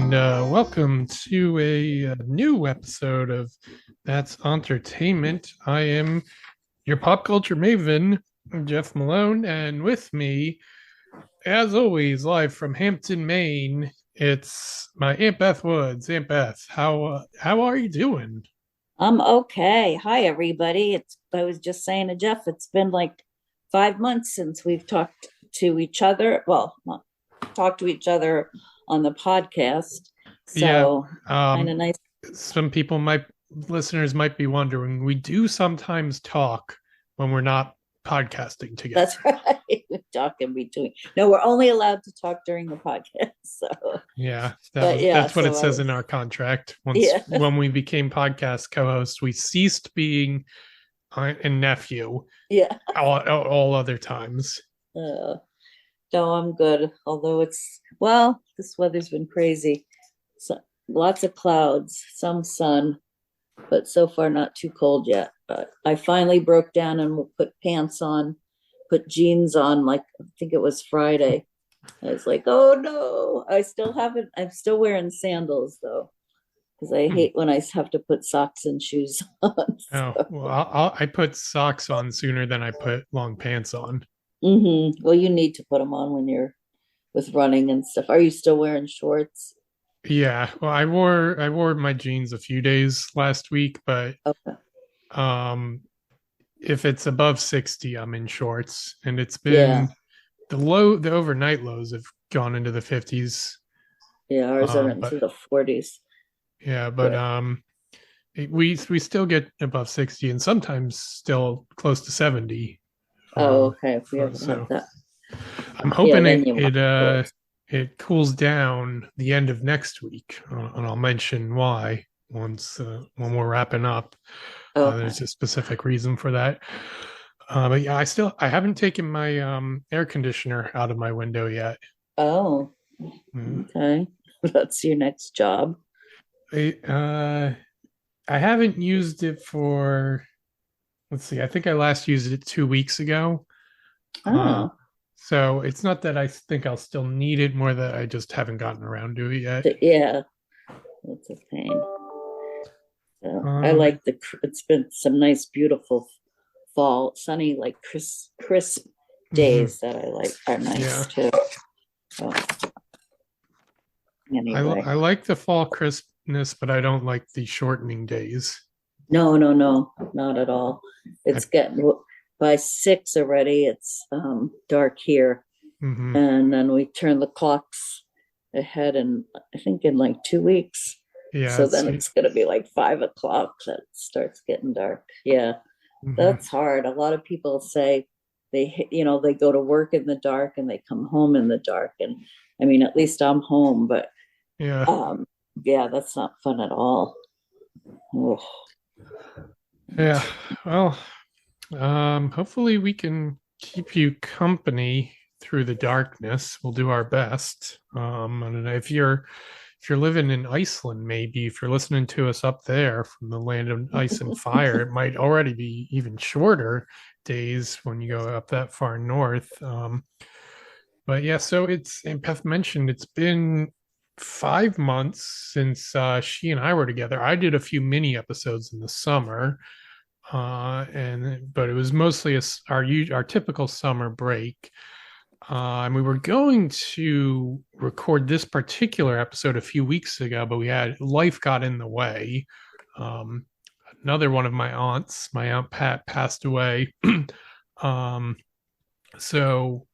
and welcome to a new episode of That's Auntertainment. I am your pop culture maven, Jeff Malone, and with me, as always, live from Hampton, Maine, it's my Aunt Beth Woods. Aunt Beth, how are you doing? I'm okay. Hi, everybody. I was just saying to Jeff, it's been like 5 months since we've talked to each other. Well, not talked to each other on the podcast. Yeah, So kind um, of nice. some people might listeners might be wondering. We do sometimes talk when we're not podcasting together. That's right. We talk in between. No, we're only allowed to talk during the podcast. So, Yeah, but yeah, that's what it so I says in was, our contract. Once yeah, when we became podcast co-hosts, we ceased being aunt and nephew yeah. all other times. Uh, no, I'm good. Although well, this weather's been crazy. So lots of clouds, some sun, but so far not too cold yet. But I finally broke down and put pants on, put jeans on, like I think it was Friday. I was like, oh no, I still haven't, I'm still wearing sandals though, because I Hmm. hate when I have to put socks and shoes on. Oh So, well, I put socks on sooner than I put long pants on. well, you need to put them on when you're with running and stuff. Are you still wearing shorts? Yeah, well, I wore my jeans a few days last week, but Okay. um, if it's above 60, I'm in shorts, and it's Yeah. been the overnight lows have gone into the 50s. Yeah. Ours are But into the 40s. yeah, but Yeah. we still get above 60 and sometimes still close to 70. Oh, Um, okay. If we ever have so that. I'm Yeah, hoping then you want shorts. it cools down the end of next week, and I'll mention why once when we're wrapping up. There's Okay. a specific reason for that. But yeah, I haven't taken my air conditioner out of my window yet. Oh, Mm. okay. That's your next job. I, uh, I haven't used it for, let's see, I think I last used it 2 weeks ago. Uh, Oh, so it's not that I think I'll still need it, more that I just haven't gotten around to it yet. yeah, that's a pain. So I Um, like it's been some nice, beautiful fall, sunny, like crisp mhm, days that I like are nice yeah, too. So I anyway, like the fall crispness, but I don't like the shortening days. no, no, no, not at all. I, It's getting by 6 already. It's dark here, mhm, and then we turn the clocks ahead, and I think in like 2 weeks. yeah, So then it's going to be like 5 o'clock that starts getting dark. Yeah, mhm, that's hard. A lot of people say they go to work in the dark and they come home in the dark. And I mean, at least I'm home, but yeah. um, yeah, that's not fun at all. Ugh. Yeah. Well, hopefully we can keep you company through the darkness. We'll do our best. I don't know if you're living in Iceland, maybe if you're listening to us up there from the land of ice and fire, it might already be even shorter days when you go up that far north. But yeah, so it's and Beth mentioned it's been 5 months since she and I were together. I did a few mini episodes in the summer, and but it was mostly our typical summer break. And we were going to record this particular episode a few weeks ago, but we had life got in the way. Um, Another one of my aunts, my aunt Pat, passed away. um, so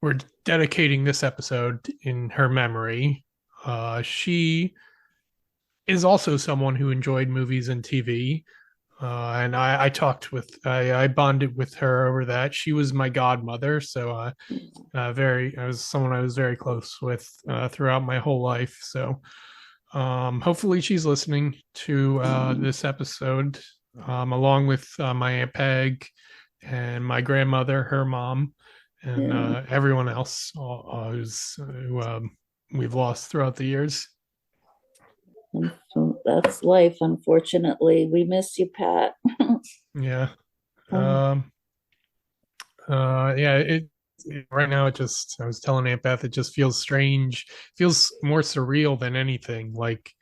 we're dedicating this episode in her memory. She is also someone who enjoyed movies and TV. And I talked with, I bonded with her over that. She was my godmother, so I was someone I was very close with throughout my whole life. So hopefully she's listening to this episode, along with my aunt Peg and my grandmother, her mom, and Yeah, everyone else who we've lost throughout the years. and so that's life. Unfortunately, we miss you, Pat. Yeah. Um, Yeah, it's right now it just, I was telling Aunt Beth, it just feels strange, feels more surreal than anything. Like,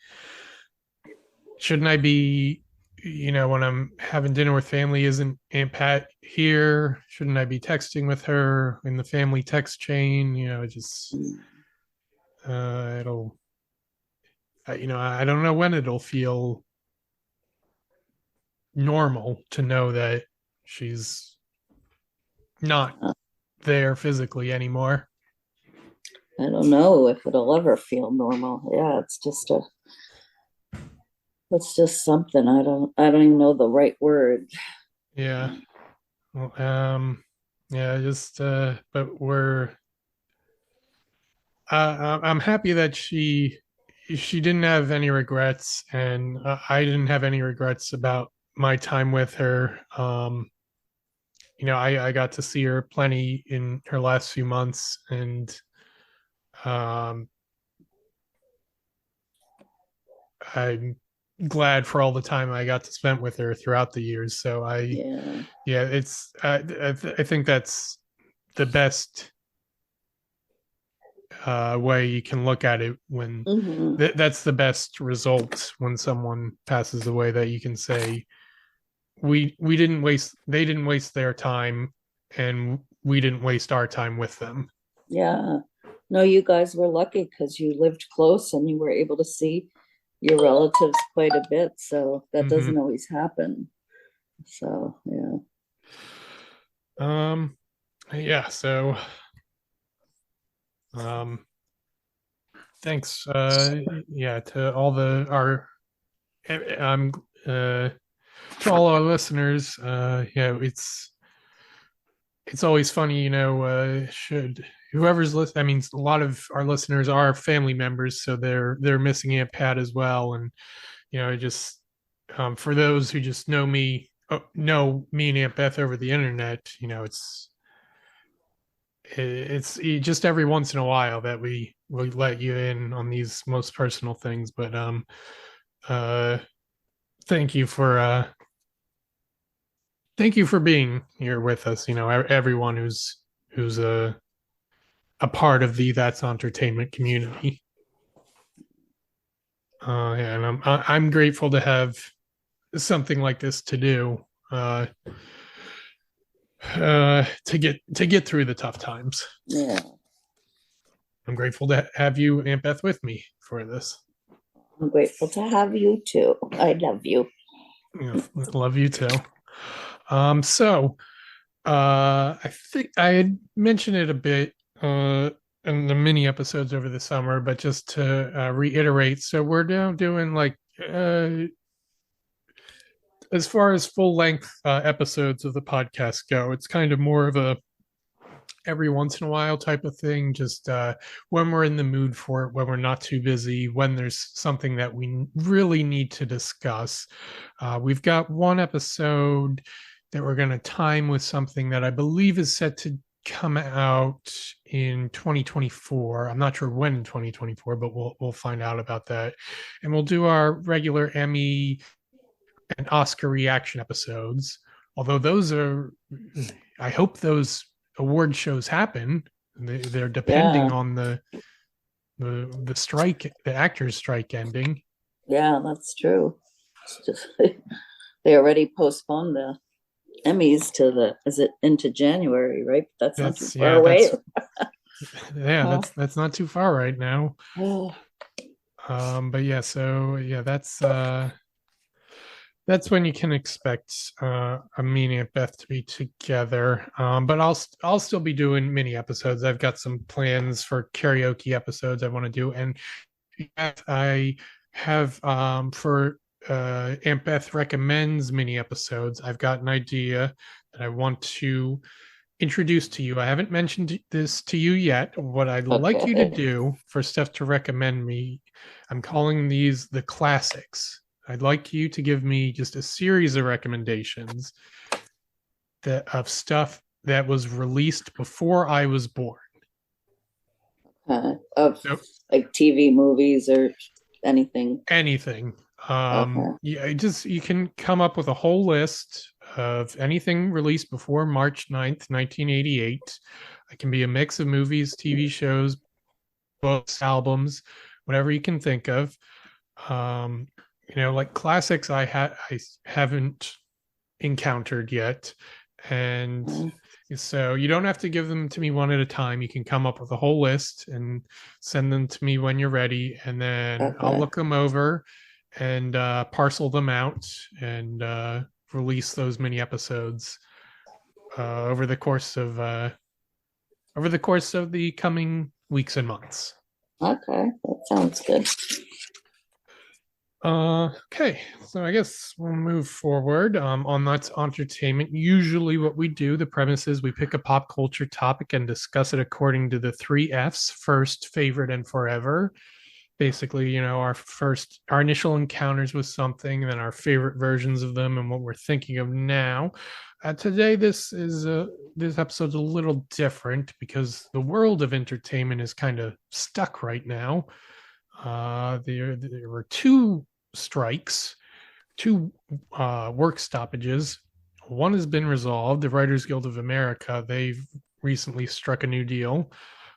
shouldn't I be, when I'm having dinner with family, isn't Aunt Pat here? Shouldn't I be texting with her in the family text chain? Just, it'll, I don't know when it'll feel normal to know that she's not Uh, there physically anymore. I don't know if it'll ever feel normal. Yeah, it's just something. I don't even know the right word. Yeah. Well, yeah, just, but I'm happy that she didn't have any regrets, and I didn't have any regrets about my time with her. I got to see her plenty in her last few months, and um, I'm glad for all the time I got to spend with her throughout the years. So Yeah. yeah, it's I think that's the best way you can look at it when Hmm. that's the best result when someone passes away, that you can say we didn't waste they didn't waste their time, and we didn't waste our time with them. Yeah. No, you guys were lucky because you lived close and you were able to see your relatives quite a bit. So that Hmm. doesn't always happen. So, yeah. um yeah, so um thanks, yeah, to all the our I'm to all our listeners. Yeah, it's always funny, should whoever's listening. I mean, a lot of our listeners are family members, so they're missing Aunt Pat as well. And just for those who just know me and Aunt Beth over the internet, it's just every once in a while that we let you in on these most personal things. But uh, thank you for being here with us. Everyone who's a part of the That's Entertainment community. Yeah, and I'm grateful to have something like this to do, to get through the tough times. Yeah. I'm grateful to have you, Aunt Beth, with me for this. I'm grateful to have you too. I love you. Yeah, love you too. So I think I had mentioned it a bit in the mini episodes over the summer, but just to reiterate, so we're now doing like as far as full length episodes of the podcast go, it's kind of more of a every once in a while type of thing, just when we're in the mood for it, when we're not too busy, when there's something that we really need to discuss. We've got one episode that we're going to time with something that I believe is set to come out in 2024. I'm not sure when in 2024, but we'll find out about that. And we'll do our regular Emmy and Oscar reaction episodes. Although I hope those award shows happen. They're depending Yeah. on the strike, the actors' strike ending. Yeah, that's true. It's just they already postponed the Emmys to is it into January, right? That's not too That's far yeah, away. that's yeah, Huh? that's not too far right now. Oh, But yeah, so yeah, that's when you can expect Amelia and Beth to be together. But I'll still be doing mini episodes. I've got some plans for karaoke episodes I want to do, and I have for Aunt Beth recommends mini episodes. I've got an idea that I want to introduce to you. I haven't mentioned this to you yet. What I'd like you to okay. do for stuff to recommend me, I'm calling these the classics. I'd like you to give me just a series of recommendations of stuff that was released before I was born. Of So like TV movies or anything. anything. Okay. Yeah, just you can come up with a whole list. of anything released before March 9th, 1988. It can be a mix of movies, TV shows, books, albums, whatever you can think of. Um, like classics I haven't encountered yet. And Mm, so you don't have to give them to me one at a time. You can come up with a whole list and send them to me when you're ready, and then I'll okay. look them over and parcel them out and release those mini episodes uh, over the course of uh, over the course of the coming weeks and months. Okay. That sounds good. Okay, so I guess we'll move forward on That's Entertainment. Usually, what we do, the premise is we pick a pop culture topic and discuss it according to the three F's: first, favorite, and forever. Basically, our initial encounters with something, then our favorite versions of them, and what we're thinking of now. Today, this episode's a little different because the world of entertainment is kind of stuck right now. There were two strikes, two work stoppages. One has been resolved. The Writers Guild of America, they've recently struck a new deal,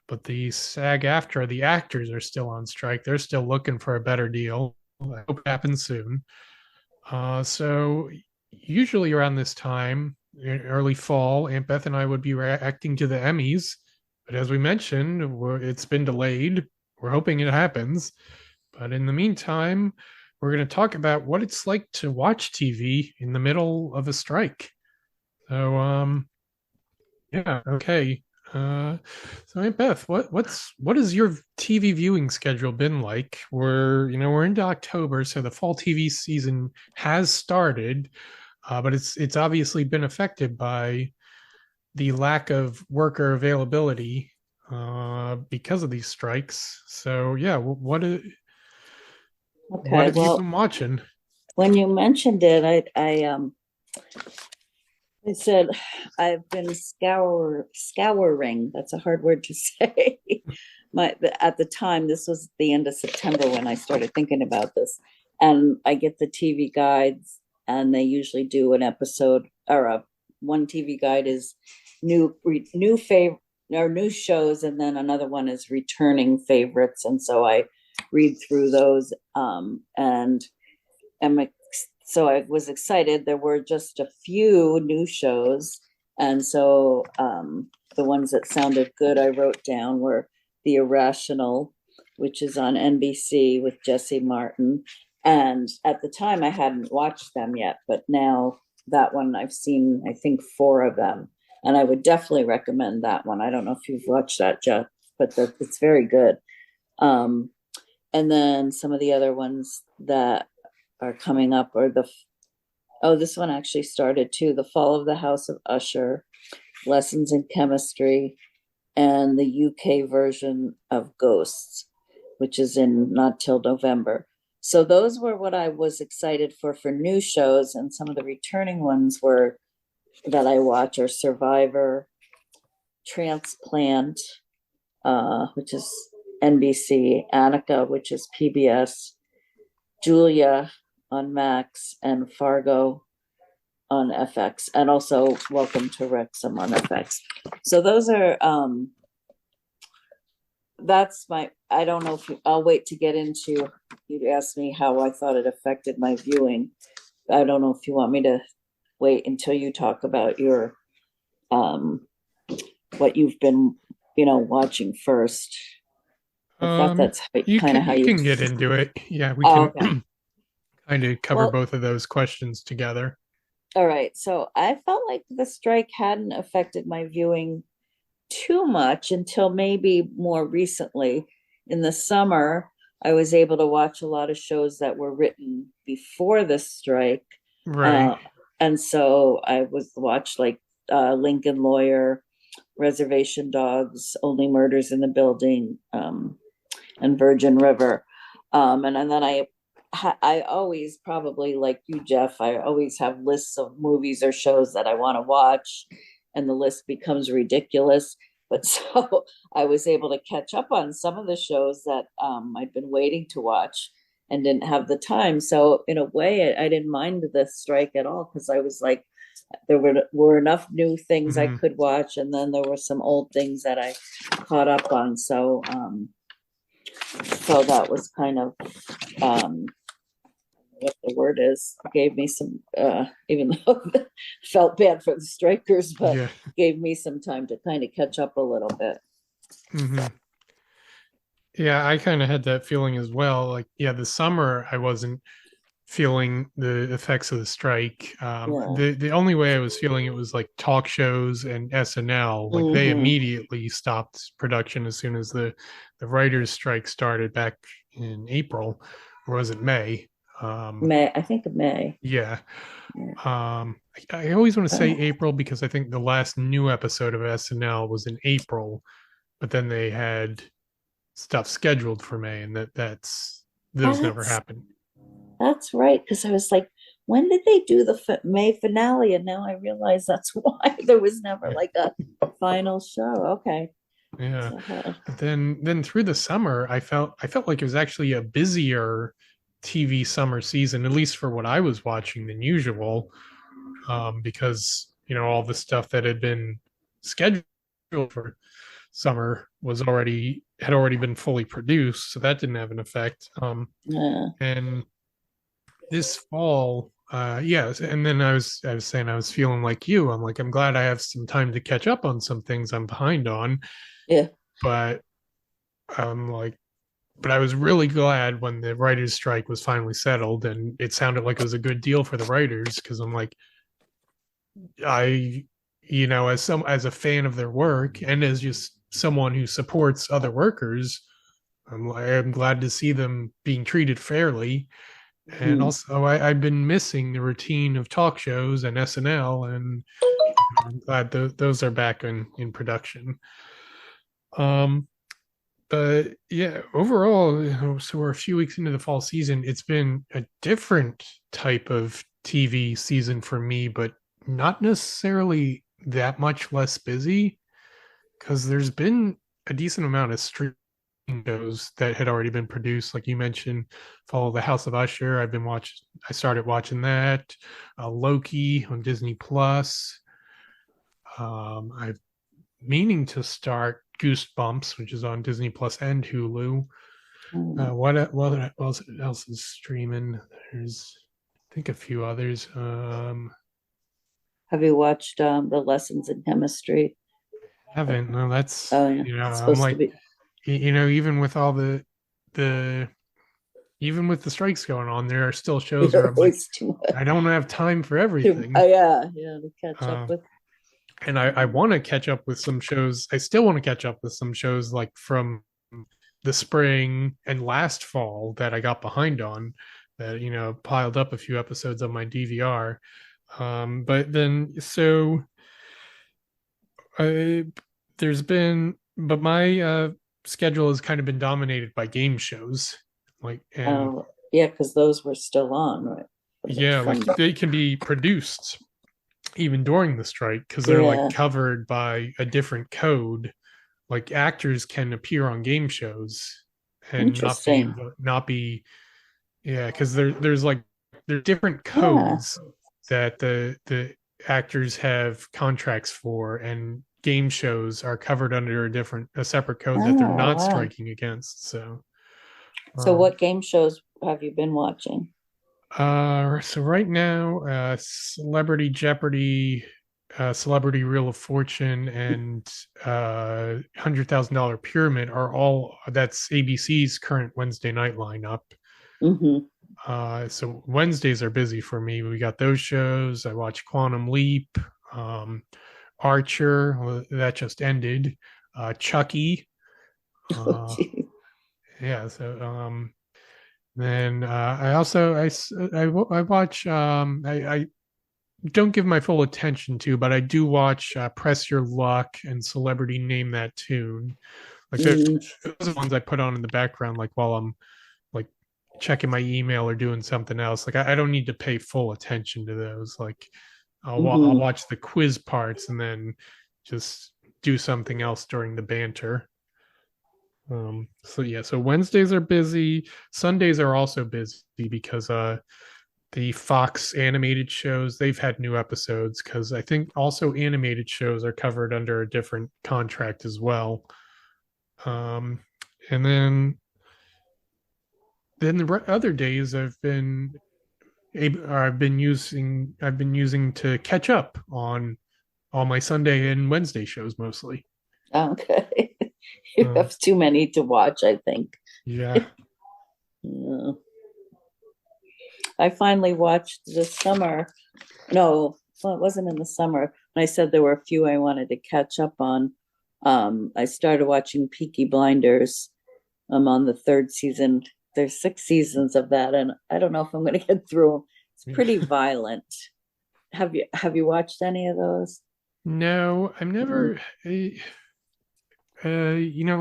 but the SAG-AFTRA, the actors are still on strike. They're still looking for a better deal. I hope it happens soon. So usually around this time, in early fall, Aunt Beth and I would be reacting to the Emmys. But as we mentioned, it's been delayed. We're hoping it happens. But in the meantime, we're going to talk about what it's like to watch TV in the middle of a strike. So, yeah, okay. Uh, so Aunt Beth, what has your TV viewing schedule been like? We're into October, so the fall TV season has started, but it's obviously been affected by the lack of worker availability because of these strikes. So yeah, what Okay. have you Well, been watching? when you mentioned it, I said I've been scouring. That's a hard word to say. At the time, this was the end of September when I started thinking about this, and I get the TV guides, and they usually do an episode or one TV guide is new favorite or new shows, and then another one is returning favorites, and so I read through those, and am so I was excited. There were just a few new shows, and so the ones that sounded good I wrote down were The Irrational, which is on NBC with Jesse Martin. And at the time, I hadn't watched them yet, but now that one I've seen, I think, four of them, and I would definitely recommend that one. I don't know if you've watched that, Jeff, but it's very good. Um, and then some of the other ones that are coming up are this one actually started too: The Fall of the House of Usher, Lessons in Chemistry, and the UK version of Ghosts, which is in not till November. So those were what I was excited for new shows, and some of the returning ones were that I watch are Survivor, Transplant, which is NBC, Annika, which is PBS, Julia on Max, and Fargo on FX, and also Welcome to Wrexham on FX. So those are that's my. I don't know if I'll wait to get into. You asked me how I thought it affected my viewing. I don't know if you want me to wait until you talk about your um what you've been watching first. I thought Um, that's you kind of can how you you. can get into it. Yeah, we Oh, can okay. kind of cover Well, both of those questions together. all right. So I felt like the strike hadn't affected my viewing too much until maybe more recently. In the summer, I was able to watch a lot of shows that were written before the strike. Right. Uh, and so I was watched like Lincoln Lawyer, Reservation Dogs, Only Murders in the Building, and Virgin River. And then I always, probably like you, Jeff, I always have lists of movies or shows that I want to watch, and the list becomes ridiculous. But so I was able to catch up on some of the shows that I'd been waiting to watch and didn't have the time. So in a way, I didn't mind the strike at all, because I was like, there were enough new things I Hmm. could watch, and then there were some old things that I caught up on. So that was kind of what the word is, gave me some even though I felt bad for the strikers, but Yeah. gave me some time to kind of catch up a little bit. Hmm. Yeah, I kind of had that feeling as well. Like, yeah, the summer I wasn't feeling the effects of the strike. Yeah. The only way I was feeling it was like talk shows and SNL. Like they Mm-hmm. immediately stopped production as soon as the writers' strike started back in April, or was it May? May, I think May. Yeah. Yeah. I always want to say Oh, April because I think the last new episode of SNL was in April, but then they had stuff scheduled for May, and that's those never that's happened. that's right. Because I was like, when did they do the May finale? And now I realize that's why there was never Yeah. like a final show. Okay. Yeah. So, But then through the summer, I felt like it was actually a busier TV summer season, at least for what I was watching than usual, because all the stuff that had been scheduled for summer had already been fully produced, so that didn't have an effect. yeah. And this fall, yes, and then I was saying I was feeling like you. I'm like I'm glad I have some time to catch up on some things I'm behind on, Yeah. but I'm like but I was really glad when the writers' strike was finally settled and it sounded like it was a good deal for the writers because I'm like, I, as a fan of their work and as just someone who supports other workers, I'm glad to see them being treated fairly. And Mhm. also, I've been missing the routine of talk shows and SNL, and I'm glad those are back in production. Um, But yeah, overall, so we're a few weeks into the fall season. It's been a different type of TV season for me, but not necessarily that much less busy because there's been a decent amount of streaming shows that had already been produced. Like you mentioned, Follow the House of Usher. I started watching that. Loki on Disney Plus. I've meaning to start Goosebumps, which is on Disney Plus and Hulu. Mm. What else is streaming? There's, I think, a few others. Have you watched the lessons in chemistry? Haven't. No, that's Oh yeah, it's I'm supposed to like, be. even with all the even with the strikes going on, there are still shows where There I'm like, always too I don't have time for much. everything. Yeah, yeah, to catch up Uh, with. and I want to catch up with some shows. I still want to catch up with some shows like from the spring and last fall that I got behind on that piled up a few episodes on my DVR. But then I, there's been but my schedule has kind of been dominated by game shows like and Yeah, because those were still on, right? yeah, From like they can be produced even during the strike because they're like yeah, covered by a different code. Like actors can appear on game shows and interesting. not be yeah, because there's different Yeah. codes that the actors have contracts for, and game shows are covered under a separate code that they're Oh not wow. striking against. So, So, um, what game shows have you been watching? so right now, Celebrity Jeopardy, Celebrity Wheel of Fortune, and $100,000 Pyramid are all that's ABC's current Wednesday night lineup. Mm-hmm. So Wednesdays are busy for me. We got those shows. I watch Quantum Leap, um, Archer, well, that just ended. Chucky. Oh, Uh, geez. yeah. So then I also I watch. I don't give my full attention to, but I do watch Press Your Luck and Celebrity Name That Tune. Like Mm, those are ones I put on in the background, like while I'm like checking my email or doing something else. Like I don't need to pay full attention to those. Like I'll mm-hmm. watch the quiz parts and then just do something else during the banter. So yeah, so Wednesdays are busy. Sundays are also busy because the Fox animated shows, they've had new episodes because I think also animated shows are covered under a different contract as well. Um, and then the other days I've been using to catch up on all my Sunday and Wednesday shows mostly. Okay. You Uh, have too many to watch, I think. yeah. Yeah. I finally watched this summer. No, well, it wasn't in the summer. When I said there were a few I wanted to catch up on, I started watching Peaky Blinders. I'm on the third season. There's 6 seasons of that, and I don't know if I'm going to get through them. It's pretty violent. Have you watched any of those? No, I'm Mm. never.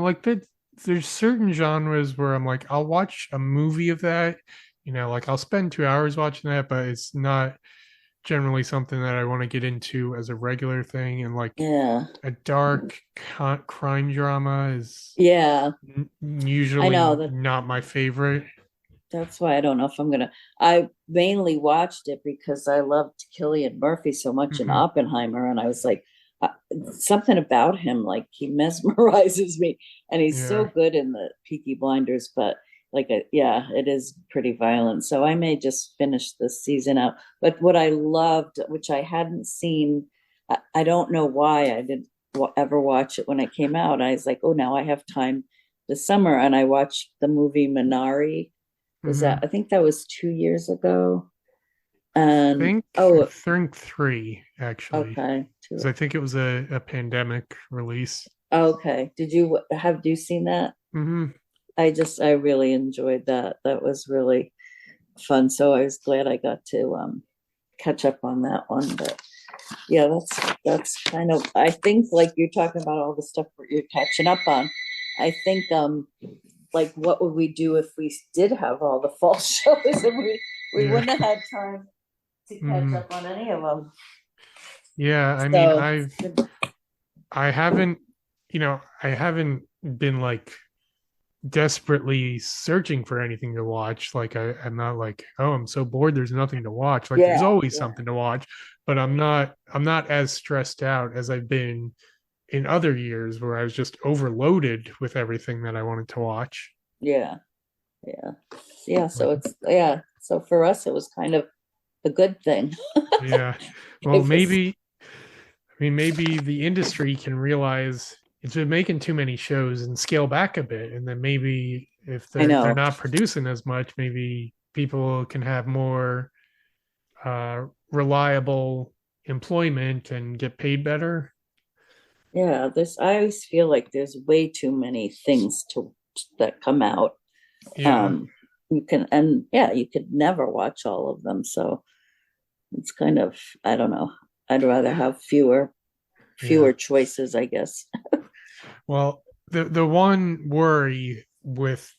Like that. There's certain genres where I'm like, I'll watch a movie of that. Like I'll spend 2 hours watching that, but it's not generally something that I want to get into as a regular thing. And like Yeah, a dark crime drama is yeah. I know usually that. not my favorite. That's why I don't know if I'm gonna. I mainly watched it because I loved Cillian Murphy so much in Hmm. Oppenheimer, and I was like, uh, something about him, like he mesmerizes me, and he's so Yeah. good in the Peaky Blinders. But like, yeah, it is pretty violent. So I may just finish this season out. But what I loved, which I hadn't seen, I don't know why I didn't ever watch it when it came out. I was like, oh, now I have time this summer, and I watched the movie Minari. Was that, Hmm. I think that was 2 years ago. And Think I oh, think three actually, okay. because I think it was a pandemic release. Okay. Have you seen that? Hmm. I really enjoyed that. That was really fun. So I was glad I got to catch up on that one. But yeah, that's kind of, I think, like you're talking about all the stuff that you're catching up on. I think like what would we do if we did have all the fall shows and we Yeah. wouldn't have had time to catch Hmm. up on any of them. Yeah. I mean, So I haven't, I haven't been like desperately searching for anything to watch. Like I'm not like, oh, I'm so bored. There's nothing to watch. Like there's yeah, always yeah, something to watch, but I'm not as stressed out as I've been in other years where I was just overloaded with everything that I wanted to watch. yeah, yeah, yeah. Like, So it's yeah. So for us, it was kind of a good thing. yeah. Well, It was, maybe the industry can realize it's been making too many shows and scale back a bit, and then maybe if I they're know. not producing as much, maybe people can have more reliable employment and get paid better. Yeah, I always feel like there's way too many things to that come out. Yeah, Um, you can, and yeah, you could never watch all of them. So it's kind of, I don't know. I'd rather have yeah. fewer choices, I guess. Well, the one worry with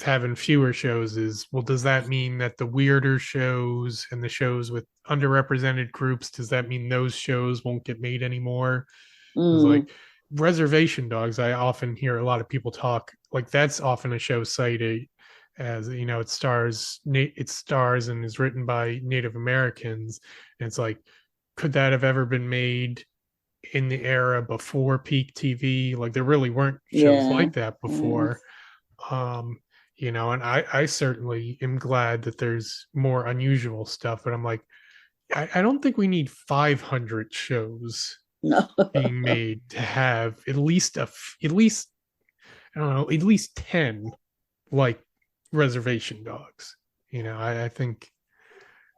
having fewer shows is, well, does that mean that the weirder shows and the shows with underrepresented groups, does that mean those shows won't get made anymore? Because Mm, like Reservation Dogs, I often hear a lot of people talk like that's often a show cited as it stars and is written by Native Americans, and it's like, could that have ever been made in the era before peak TV? Like there really weren't shows yeah, like that yeah, before. Um, and I certainly am glad that there's more unusual stuff, but I'm like, I don't think we need 500 shows no, being made to have at least I don't know, at least 10 like Reservation Dogs. I think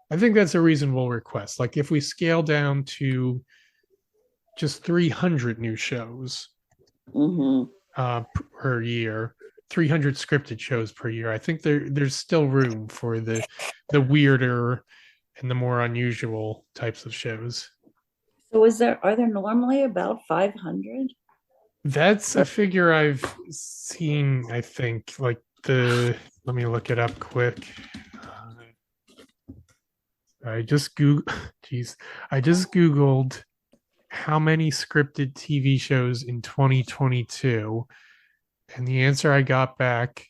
that's a reasonable request. Like if we scale down to just 300 new shows hmm, per year, 300 scripted shows per year, I think there's still room for the weirder and the more unusual types of shows. So are there normally about 500? That's a figure I've seen, I think. Let me look it up quick. I just Googled, geez, I just Googled how many scripted TV shows in 2022, and the answer I got back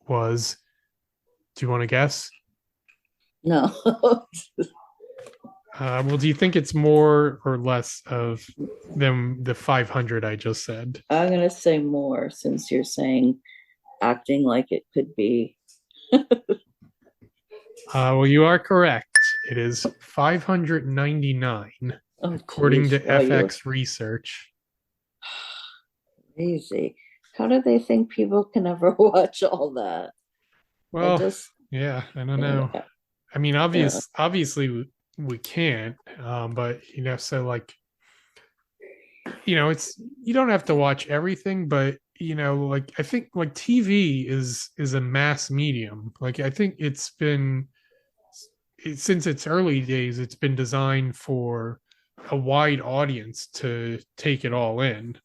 was, do you want to guess? No. Well, do you think it's more or less of than the 500 I just said? I'm gonna say more since you're saying acting like it could be. Well, you are correct. It is 599, Oh, according geez. to Well, you were FX Research. crazy. How do they think people can ever watch all that? I Well, just, yeah, I don't yeah, know. I mean, yeah, obviously we can't, but so like, it's you don't have to watch everything, but like I think like TV is a mass medium. Like I think since its early days, it's been designed for a wide audience to take it all in.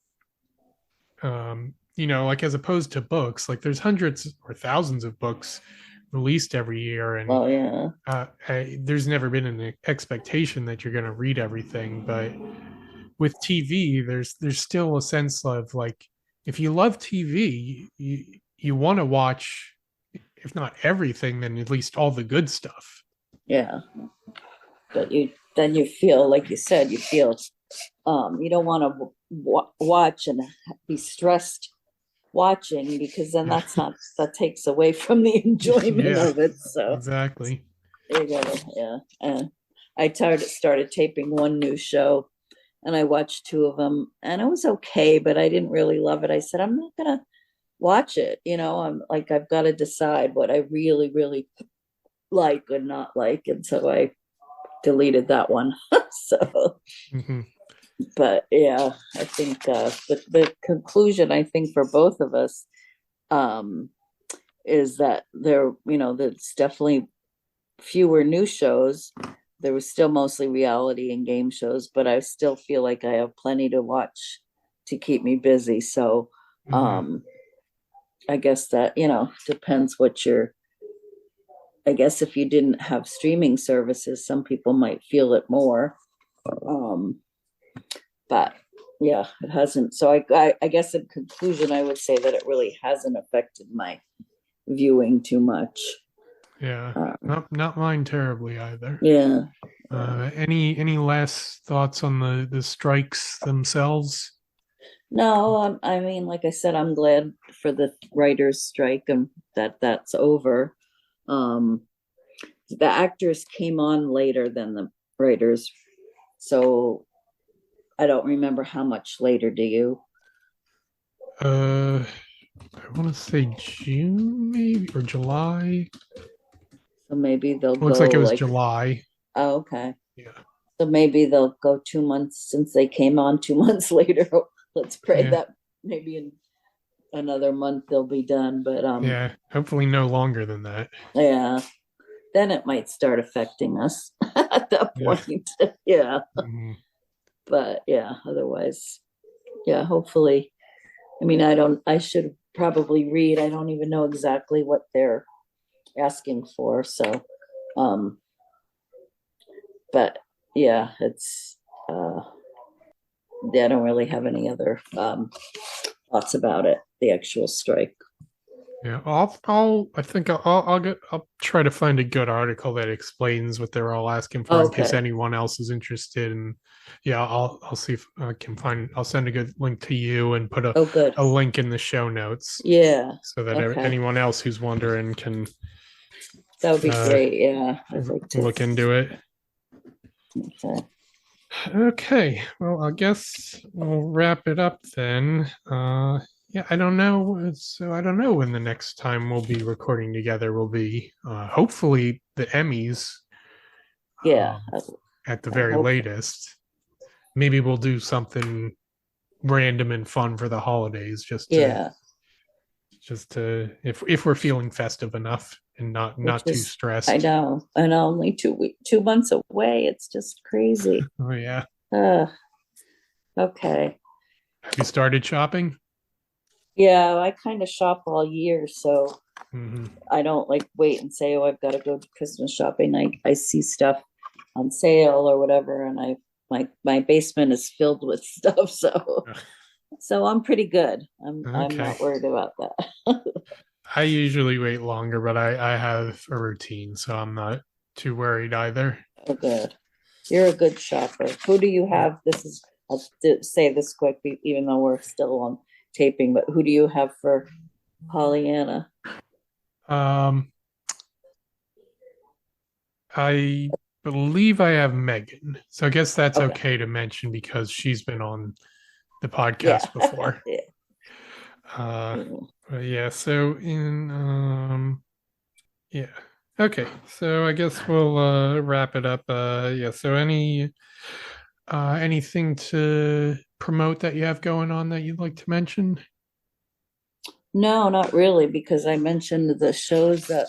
Like as opposed to books, like there's hundreds or thousands of books released every year, and well, yeah, there's never been an expectation that you're going to read everything. But with TV, there's still a sense of like if you love TV, you want to watch, if not everything, then at least all the good stuff. yeah. But then you feel, like you said, you feel you don't want to watch and be stressed watching because then Yeah, that takes away from the enjoyment yeah, of it. So exactly. you gotta, yeah. And I started taping one new show and I watched two of them and it was okay, but I didn't really love it. I said, I'm not gonna watch it. I'm like, I've got to decide what I really, really like and not like. And so I deleted that one. So, Hmm. but yeah, I think the conclusion, I think, for both of us um, is that there's definitely fewer new shows. There was still mostly reality and game shows, but I still feel like I have plenty to watch to keep me busy. So Hmm. um, I guess that, depends what you're, I guess if you didn't have streaming services, some people might feel it more. Um, but yeah, it hasn't. So I guess in conclusion, I would say that it really hasn't affected my viewing too much. Yeah, Um, not mine terribly either. yeah. Any last thoughts on the strikes themselves? No, I mean, like I said, I'm glad for the writers' strike and that that's over. Um, the actors came on later than the writers, so I don't remember how much later. Do you? Uh, I want to say June maybe or July. So maybe they'll It looks like go it was like, July. oh, okay. Yeah, So maybe they'll go 2 months since they came on 2 months later. Let's pray yeah, that maybe in another month they'll be done. But yeah. Hopefully, no longer than that. yeah, then it might start affecting us at that Yeah. point. Yeah. Mhm. But yeah, otherwise, yeah, hopefully. I mean, I should probably read. I don't even know exactly what they're asking for. So, um, but yeah, it's, yeah, I don't really have any other thoughts about it, the actual strike. Yeah, I think I'll try to find a good article that explains what they're all asking for in case Okay. anyone else is interested. And yeah, I'll see if I can find. I'll send a good link to you and put Oh, good. a link in the show notes Yeah. so that Okay. anyone else who's wondering can That would be uh, great. Yeah. I'd like to. look into it. Okay. Okay, well, I guess we'll wrap it up then. Yeah, I don't know. So I don't know when the next time we'll be recording together will be. Hopefully the Emmys, Yeah. um, at the I very hope. latest. Maybe we'll do something random and fun for the holidays, Yeah. just to if we're feeling festive enough and Which not too is, I stressed. know, and only 2 months away. It's just crazy. Oh yeah. Uh, okay. Have you started shopping? Yeah, I kind of shop all year, so Hmm. I don't like wait and say, oh, I've got to go to Christmas shopping. I see stuff on sale or whatever, and my basement is filled with stuff, so I'm pretty good. I'm Okay. not worried about that. I usually wait longer, but I have a routine, so I'm not too worried either. Oh, good. You're a good shopper. Who do you Yeah. have? I'll say this quick, even though we're still on taping, but who do you have for Pollyanna? Um, I believe I have Megan. So I guess that's Okay. okay to mention because she's been on the Yeah. podcast before. Yeah. Uh, Mm. but yeah, so in yeah. Okay. So I guess we'll wrap it up. Yeah, so anything to promote that you have going on that you'd like to mention? No, not really, because I mentioned the shows that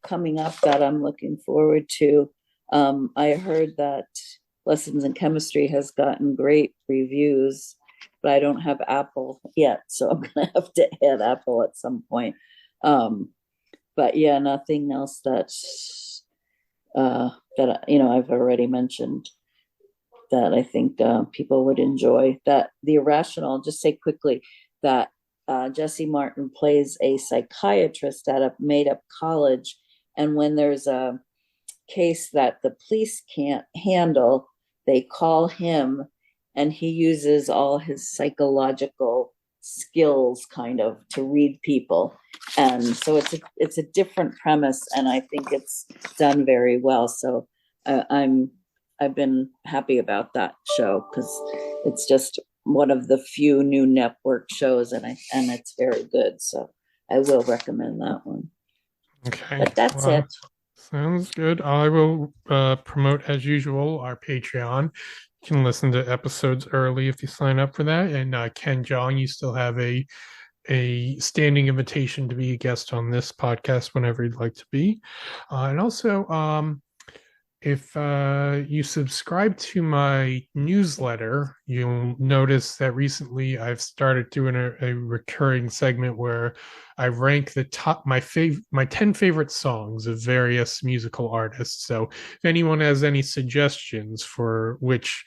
coming up that I'm looking forward to. I heard that Lessons in Chemistry has gotten great reviews, but I don't have Apple yet, so I'm gonna have to add Apple at some point. Um, but yeah, nothing else that I've already mentioned that I think people would enjoy. That The Irrational. I'll just say quickly that Jesse Martin plays a psychiatrist at a made-up college, and when there's a case that the police can't handle, they call him, and he uses all his psychological skills kind of to read people. And so it's a different premise, and I think it's done very well. So I'm I've been happy about that show because it's just one of the few new network shows, and it's very good. So I will recommend that one. Okay. But that's Well, it. sounds good. I will promote as usual our Patreon. You can listen to episodes early if you sign up for that. And Ken Jong, you still have a standing invitation to be a guest on this podcast whenever you'd like to be. And also, if you subscribe to my newsletter, you'll notice that recently I've started doing a recurring segment where I rank the top my 10 favorite songs of various musical artists. So if anyone has any suggestions for which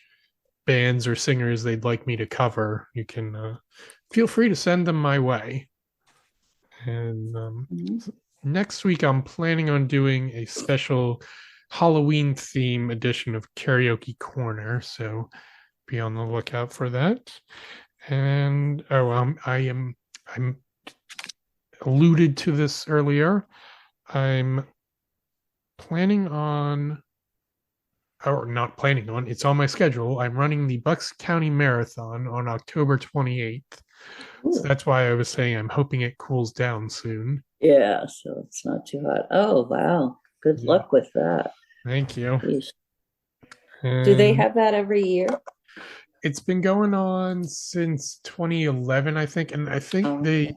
bands or singers they'd like me to cover, you can feel free to send them my way. And Mhm. next week, I'm planning on doing a special Halloween theme edition of Karaoke Corner. So be on the lookout for that. And I'm alluded to this earlier. I'm planning on, or not planning on, it's on my schedule. I'm running the Bucks County Marathon on October 28th. So Ooh. that's why I was saying I'm hoping it cools down soon. Yeah, so it's not too hot. Oh, wow. Good Yeah, luck with that. thank you. Yeesh. Do they And have that every year? it's been going on since 2011, I think, and I think Oh, they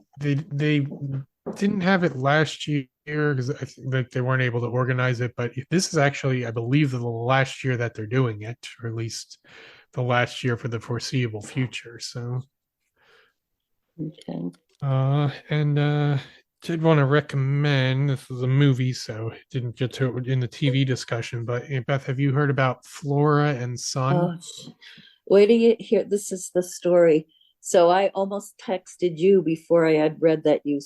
didn't have it last year because I think that they weren't able to organize it. But this is actually, I believe, the last year that they're doing it, or at least the last year for the foreseeable future. So, okay. and did want to recommend this is a movie, so it didn't get to it in the TV discussion. But Beth, have you heard about Flora and Son? Oh, wait till you hear. This is the story. So I almost texted you before I had read that you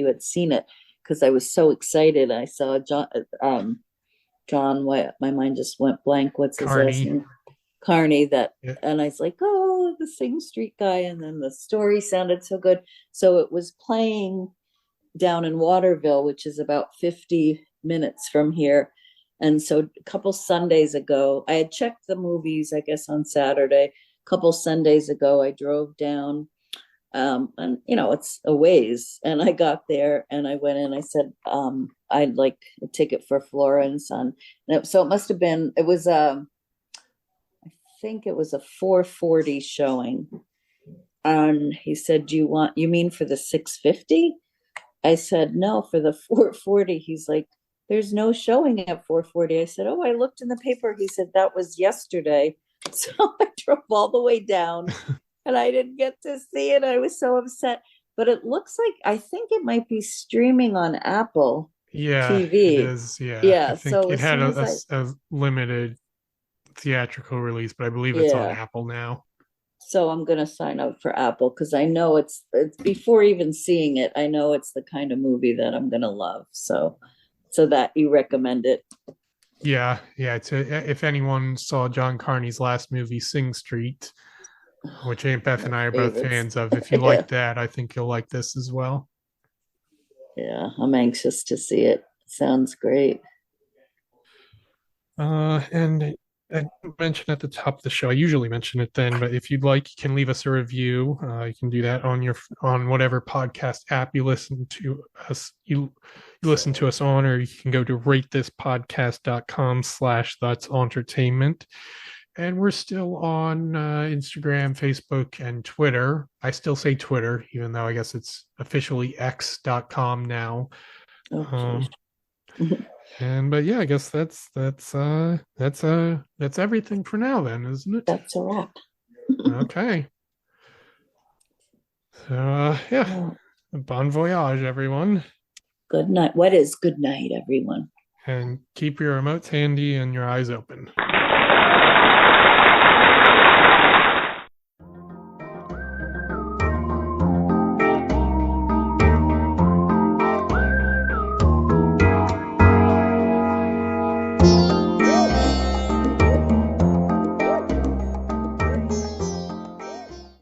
had seen it because I was so excited. I saw John. What my mind just went blank. What's his last Carney. name? Carney. That, Yeah. and I was like, oh, the Sing Street guy, and then the story sounded so good. So it was playing down in Waterville, which is about 50 minutes from here. And so a couple Sundays ago, I had checked the movies, I guess, on Saturday. A couple Sundays ago, I drove down, and it's a ways. And I got there and I went in. I said, I'd like a ticket for Flora and Son. So it must have been. It was I think it was a 4:40 showing. And he said, you mean for the 6:50? I said, no, for the 4:40. He's like, there's no showing at 4:40. I said, oh, I looked in the paper. He said, that was yesterday. So I drove all the way down and I didn't get to see it. I was so upset. But it looks like, I think it might be streaming on Apple Yeah, it TV. is. Yeah, I Yeah. think So it as had soon as a limited theatrical release, but I believe it's on yeah. Apple now. So I'm gonna sign up for Apple because I know it's before even seeing it, I know it's the kind of movie that I'm gonna love. So so that you recommend it. Yeah, yeah. If anyone saw John Carney's last movie, Sing Street, which Aunt Beth My and I are both favorites. fans of, if you Yeah, like that, I think you'll like this as well. yeah. I'm anxious to see it. Sounds great. And I didn't mention at the top of the show. I usually mention it then, but if you'd like, you can leave us a review. You can do that on whatever podcast app you listen to us on, or you can go to ratethispodcast.com/that's Auntertainment. And we're still on Instagram, Facebook, and Twitter. I still say Twitter, even though I guess it's officially x.com now. Oh, geez. Um, but yeah, I guess that's everything for now then, isn't it? That's a wrap. Okay. So yeah, Well, bon voyage, everyone, good night. What is good night, everyone? and keep your remotes handy and your eyes open.